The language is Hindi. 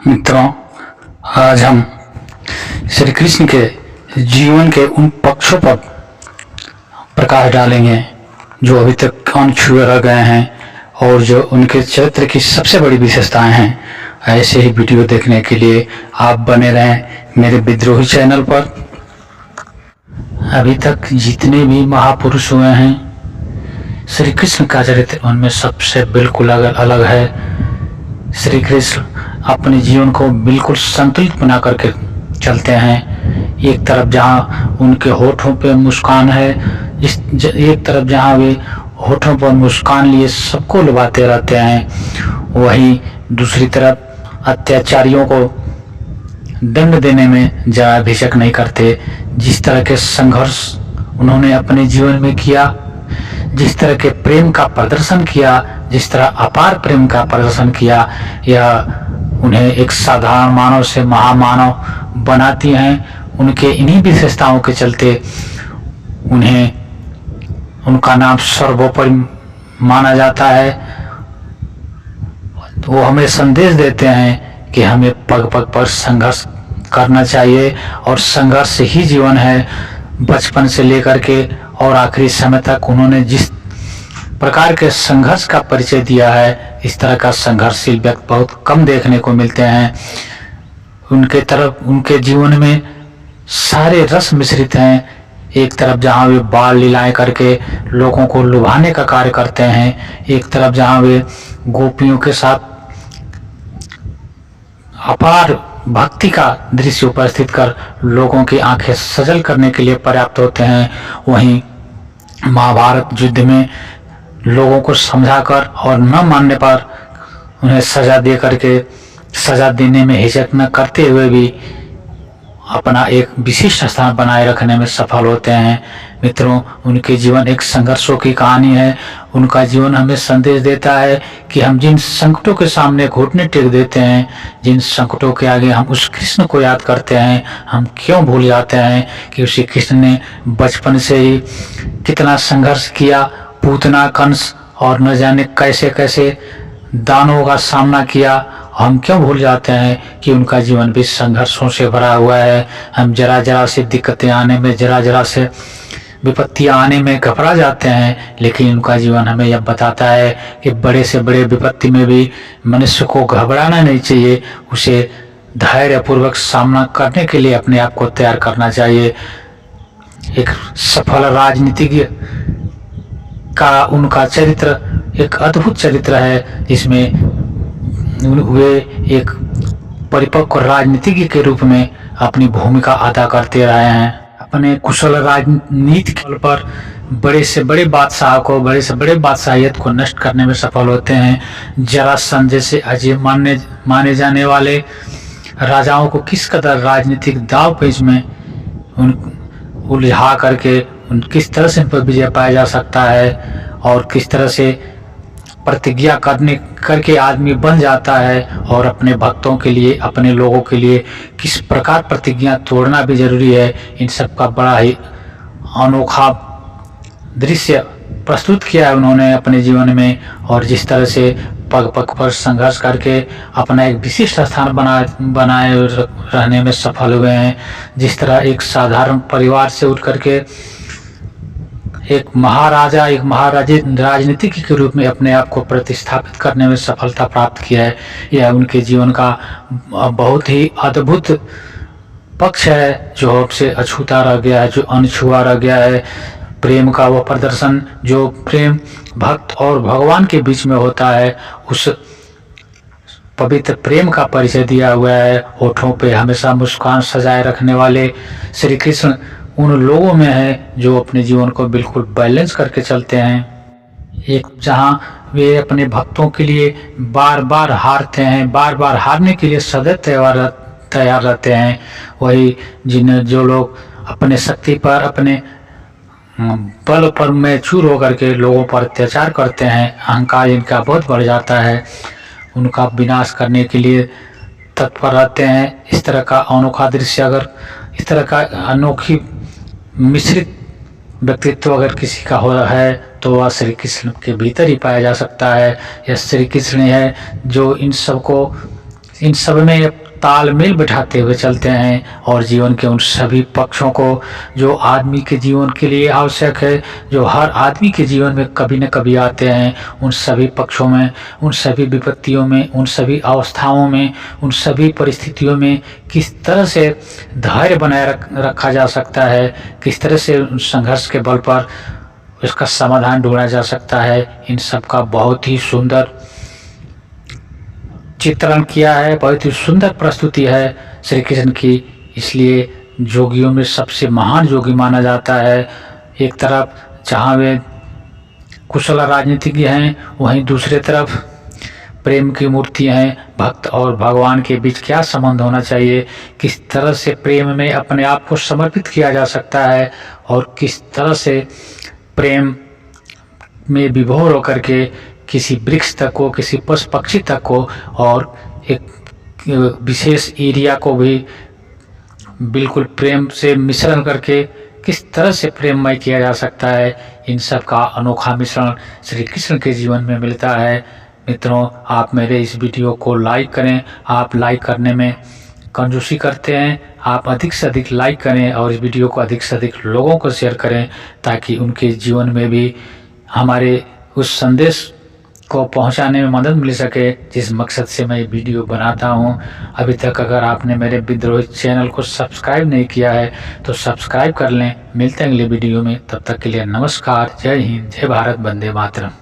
मित्रों, आज हम श्री कृष्ण के जीवन के उन पक्षों पर प्रकाश डालेंगे जो अभी तक अनछुए रह गए हैं और जो उनके चरित्र की सबसे बड़ी विशेषताएं हैं। ऐसे ही वीडियो देखने के लिए आप बने रहें मेरे विद्रोही चैनल पर। अभी तक जितने भी महापुरुष हुए हैं, श्री कृष्ण का चरित्र उनमें सबसे बिल्कुल अलग है। श्री कृष्ण अपने जीवन को बिल्कुल संतुलित बना करके चलते हैं। एक तरफ जहाँ उनके होठों पे मुस्कान है, एक तरफ जहाँ वे होठों पर मुस्कान लिए सबको लुभाते रहते हैं, वहीं दूसरी तरफ अत्याचारियों को दंड देने में जरा झिझक नहीं करते। जिस तरह के संघर्ष उन्होंने अपने जीवन में किया, जिस तरह के प्रेम का प्रदर्शन किया, जिस तरह अपार प्रेम का प्रदर्शन किया, यह उन्हें एक साधारण मानव से महामानव बनाती हैं। उनके इन्हीं विशेषताओं के चलते उनका नाम सर्वोपरि माना जाता है। वो हमें संदेश देते हैं कि हमें पग पग पर संघर्ष करना चाहिए और संघर्ष ही जीवन है। बचपन से लेकर के और आखिरी समय तक उन्होंने जिस प्रकार के संघर्ष का परिचय दिया है, इस तरह का संघर्षशील व्यक्ति बहुत कम देखने को मिलते हैं। उनके जीवन में सारे रस मिश्रित हैं। एक तरफ जहाँ वे बाल लीलाएं करके लोगों को लुभाने का कार्य करते हैं, एक तरफ जहाँ वे गोपियों के साथ अपार भक्ति का दृश्य उपस्थित कर लोगों की आंखें सजल करने के लिए पर्याप्त होते हैं, वहीं महाभारत युद्ध में लोगों को समझाकर और न मानने पर उन्हें सजा देने में हिचक न करते हुए भी अपना एक विशिष्ट स्थान बनाए रखने में सफल होते हैं। मित्रों, उनके जीवन एक संघर्षों की कहानी है। उनका जीवन हमें संदेश देता है कि हम जिन संकटों के सामने घुटने टेक देते हैं, जिन संकटों के आगे हम उस कृष्ण को याद करते हैं, हम क्यों भूल जाते हैं कि उसी कृष्ण ने बचपन से ही कितना संघर्ष किया, पूतना, कंस और न जाने कैसे कैसे दानवों का सामना किया। हम क्यों भूल जाते हैं कि उनका जीवन भी संघर्षों से भरा हुआ है। हम जरा जरा से दिक्कतें आने में, जरा जरा से विपत्तियां आने में घबरा जाते हैं, लेकिन उनका जीवन हमें यह बताता है कि बड़े से बड़े विपत्ति में भी मनुष्य को घबराना नहीं चाहिए, उसे धैर्यपूर्वक सामना करने के लिए अपने आप को तैयार करना चाहिए। एक सफल राजनीतिज्ञ का उनका चरित्र एक अद्भुत चरित्र है, जिसमें वे एक परिपक्व राजनीतिज्ञ के रूप में अपनी भूमिका अदा करते रहे हैं। अपने कुशल राजनीति के पर बड़े से बड़े बादशाहियत को नष्ट करने में सफल होते हैं। जरासंध जैसे अजय माने जाने वाले राजाओं को किस कदर राजनीतिक दाव पेच में उलझा करके किस तरह से इन पर विजय पाया जा सकता है और किस तरह से प्रतिज्ञा करके आदमी बन जाता है और अपने भक्तों के लिए, अपने लोगों के लिए किस प्रकार प्रतिज्ञा तोड़ना भी जरूरी है। इन सब का बड़ा ही अनोखा दृश्य प्रस्तुत किया है उन्होंने अपने जीवन में, और जिस तरह से पग पग पर संघर्ष करके अपना एक विशिष्ट स्थान बनाए रहने में सफल हुए हैं। जिस तरह एक साधारण परिवार से उठ करके एक महाराजे राजनीतिक के रूप में अपने आप को प्रतिस्थापित करने में सफलता प्राप्त किया है, यह उनके जीवन का बहुत ही अद्भुत पक्ष है जो हमसे अछूता रह गया है, जो अनछुआ रह गया है। प्रेम का वह प्रदर्शन जो प्रेम भक्त और भगवान के बीच में होता है, उस पवित्र प्रेम का परिचय दिया हुआ है। होठों पे हमेशा मुस्कान सजाए रखने वाले श्री कृष्ण उन लोगों में है जो अपने जीवन को बिल्कुल बैलेंस करके चलते हैं। एक जहाँ वे अपने भक्तों के लिए बार बार हारते हैं, बार बार हारने के लिए सदैव तैयार रहते हैं, वही जो लोग अपने शक्ति पर, अपने बल पर मैच्योर होकर के लोगों पर अत्याचार करते हैं, अहंकार इनका बहुत बढ़ जाता है, उनका विनाश करने के लिए तत्पर रहते हैं। इस तरह का अनोखा दृश्य, अगर इस तरह का अनोखी मिश्रित व्यक्तित्व अगर किसी का हो रहा है तो वह श्री कृष्ण के भीतर ही पाया जा सकता है। यह श्री कृष्ण है जो इन सबको इन सब में तालमेल बिठाते हुए चलते हैं और जीवन के उन सभी पक्षों को जो आदमी के जीवन के लिए आवश्यक है, जो हर आदमी के जीवन में कभी न कभी आते हैं, उन सभी पक्षों में, उन सभी विपत्तियों में, उन सभी अवस्थाओं में, उन सभी परिस्थितियों में किस तरह से धैर्य बनाए रखा जा सकता है, किस तरह से संघर्ष के बल पर इसका समाधान ढूंढा जा सकता है, इन सब का बहुत ही सुंदर चित्रण किया है, बहुत ही सुंदर प्रस्तुति है श्री कृष्ण की। इसलिए जोगियों में सबसे महान जोगी माना जाता है। एक तरफ जहाँ वे कुशल राजनीतिज्ञ हैं, वहीं दूसरे तरफ प्रेम की मूर्ति हैं। भक्त और भगवान के बीच क्या संबंध होना चाहिए, किस तरह से प्रेम में अपने आप को समर्पित किया जा सकता है और किस तरह से प्रेम में विभोर होकर के किसी वृक्ष तक को, किसी पशु पक्षी तक को और एक विशेष एरिया को भी बिल्कुल प्रेम से मिश्रण करके किस तरह से प्रेममय किया जा सकता है, इन सब का अनोखा मिश्रण श्री कृष्ण के जीवन में मिलता है। मित्रों, आप मेरे इस वीडियो को लाइक करें। आप लाइक करने में कंजूसी करते हैं, आप अधिक से अधिक लाइक करें और इस वीडियो को अधिक से अधिक लोगों को शेयर करें ताकि उनके जीवन में भी हमारे उस संदेश को पहुंचाने में मदद मिल सके जिस मकसद से मैं ये वीडियो बनाता हूं। अभी तक अगर आपने मेरे विद्रोही चैनल को सब्सक्राइब नहीं किया है तो सब्सक्राइब कर लें। मिलते हैं अगले वीडियो में, तब तक के लिए नमस्कार, जय हिंद, जय भारत, वंदे मातरम।